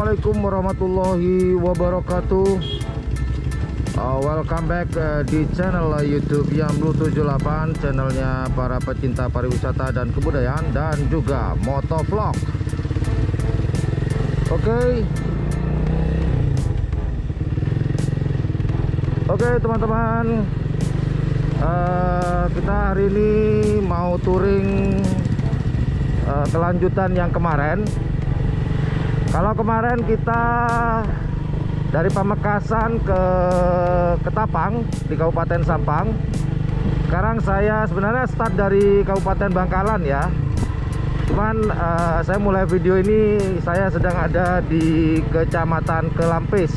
Assalamualaikum warahmatullahi wabarakatuh. Welcome back di channel YouTube Yamlu78, channelnya para pecinta pariwisata dan kebudayaan dan juga motovlog. Oke teman-teman, kita hari ini mau touring kelanjutan yang kemarin. Kalau kemarin kita dari Pamekasan ke Ketapang di Kabupaten Sampang. Sekarang saya sebenarnya start dari Kabupaten Bangkalan ya. Cuman saya mulai video ini saya sedang ada di Kecamatan Kelampis.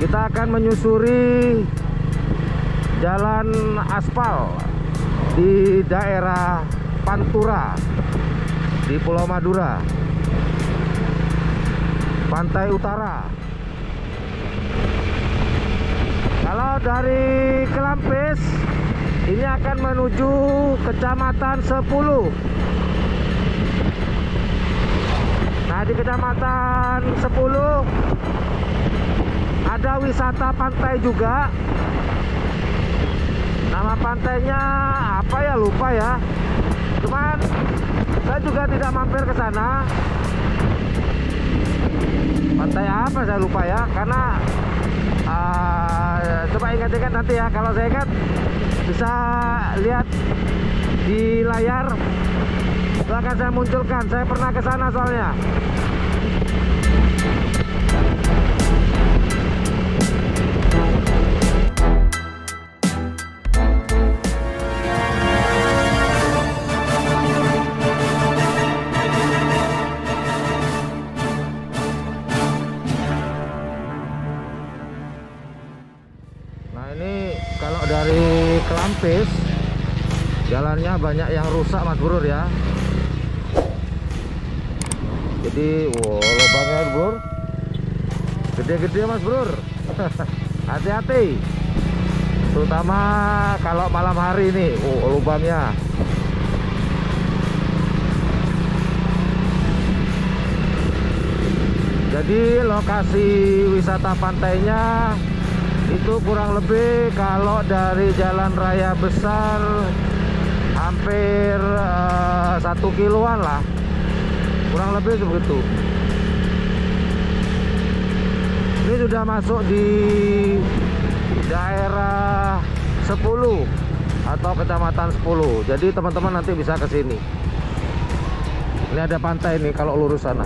Kita akan menyusuri jalan aspal di daerah Pantura di Pulau Madura, pantai utara. Kalau dari Kelampis ini akan menuju Kecamatan 10. Nah, di Kecamatan 10 ada wisata pantai juga. Nama pantainya apa ya, lupa ya. Cuman saya juga tidak mampir ke sana. Pantai apa saya lupa ya, karena coba ingat-ingat nanti ya. Kalau saya ingat bisa lihat di layar, itu akan saya munculkan. Saya pernah ke sana soalnya. Dari Kelampis jalannya banyak yang rusak Mas Bro ya. Jadi lubangnya Bro gede-gede Mas Bro. Hati-hati, terutama kalau malam hari ini. Lubangnya jadi lokasi wisata pantainya itu kurang lebih kalau dari jalan raya besar hampir 1 kiloan lah, kurang lebih sebegitu. Ini sudah masuk di daerah 10 atau Kecamatan 10. Jadi teman-teman nanti bisa ke sini. Ini ada pantai nih kalau lurus sana.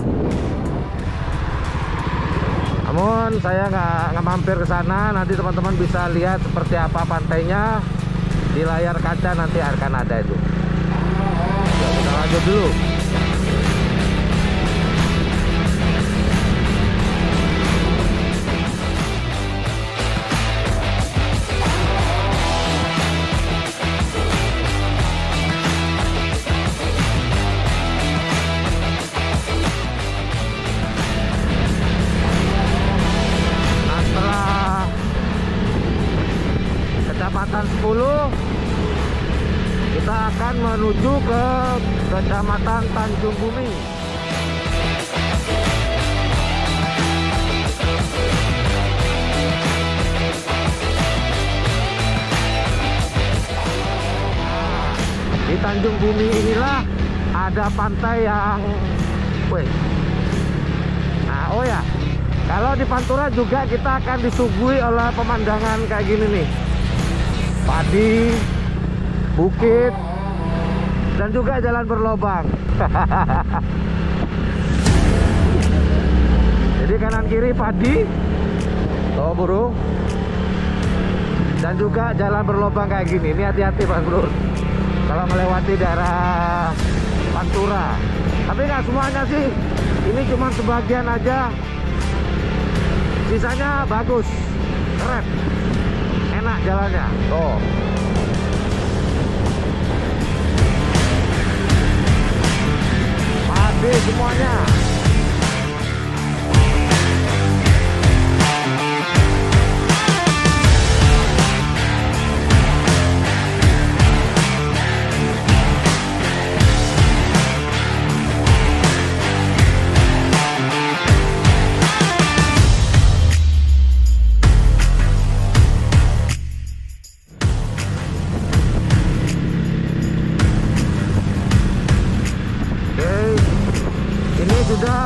Namun saya nggak mampir ke sana. Nanti teman-teman bisa lihat seperti apa pantainya di layar kaca, nanti akan ada itu. Ya, kita lanjut dulu. Kecamatan 10 kita akan menuju ke Kecamatan Tanjung Bumi. Di Tanjung Bumi inilah ada pantai yang oh ya, kalau di Pantura juga kita akan disuguhi oleh pemandangan kayak gini nih. Padi, bukit, dan juga jalan berlobang. Jadi kanan kiri padi, tuh bro, dan juga jalan berlobang kayak gini. Ini hati-hati Mas Bro kalau melewati daerah Pantura. Tapi nggak semuanya sih, ini cuma sebagian aja. Sisanya bagus, keren, enak jalannya. Tuh. Padi semuanya.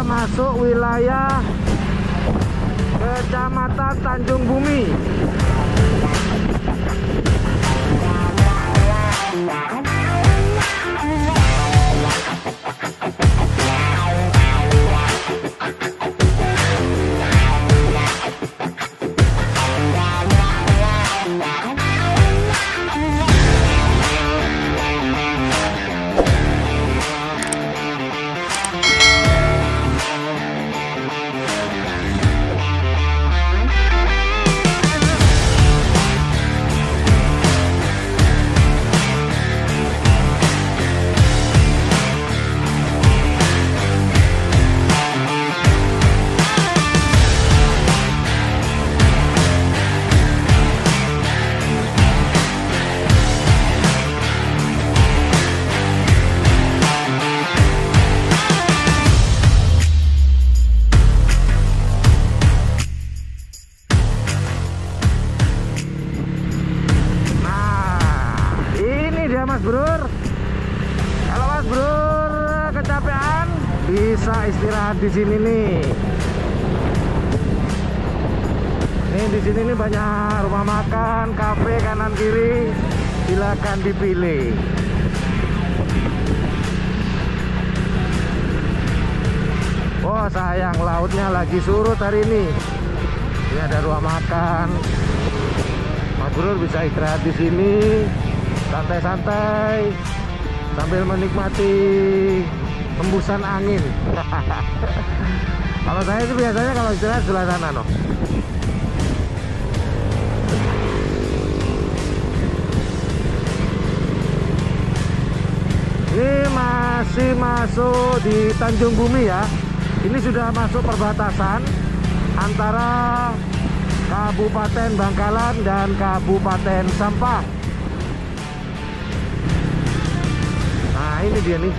masuk wilayah Kecamatan Tanjung Bumi. Mas Brur, kalau Mas Brur kecapean bisa istirahat di sini nih. Nih di sini nih banyak rumah makan, kafe kanan kiri, silakan dipilih. Oh sayang, lautnya lagi surut hari ini. Ini ada rumah makan. Mas Brur bisa istirahat di sini. Santai-santai sambil menikmati hembusan angin. Kalau saya itu biasanya kalau istirahat sebelah sana no. Ini masih masuk di Tanjung Bumi ya. Ini sudah masuk perbatasan antara Kabupaten Bangkalan dan Kabupaten Sampang. Nah ini dia nih.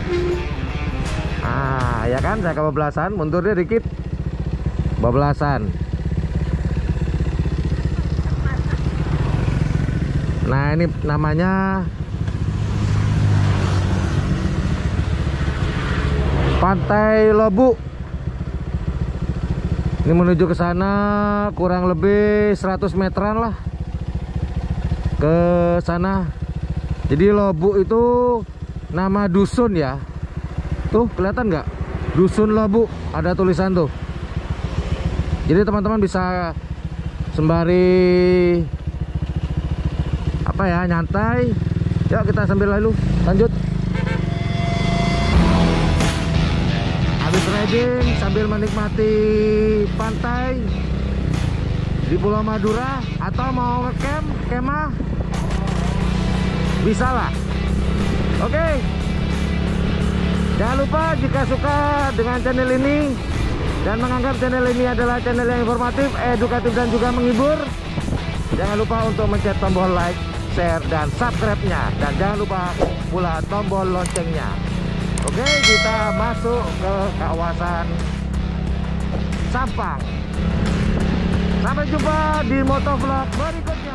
Ah ya kan, saya kebablasan, mundur dia dikit. Bablasan. Nah ini namanya Pantai Lobu. Ini menuju ke sana kurang lebih 100 meteran lah ke sana. Jadi Lobu itu nama dusun ya. Tuh kelihatan nggak? Dusun Lobu, ada tulisan tuh. Jadi teman-teman bisa sembari apa ya, nyantai. Yuk kita sambil lalu lanjut. Habis riding sambil menikmati pantai di Pulau Madura, atau mau ngecamp, kemah, bisa lah. Oke. Jangan lupa jika suka dengan channel ini dan menganggap channel ini adalah channel yang informatif, edukatif dan juga menghibur, jangan lupa untuk mencet tombol like, share dan subscribe-nya, dan jangan lupa pula tombol loncengnya. Oke, kita masuk ke kawasan Sampang. Sampai jumpa di motovlog berikutnya.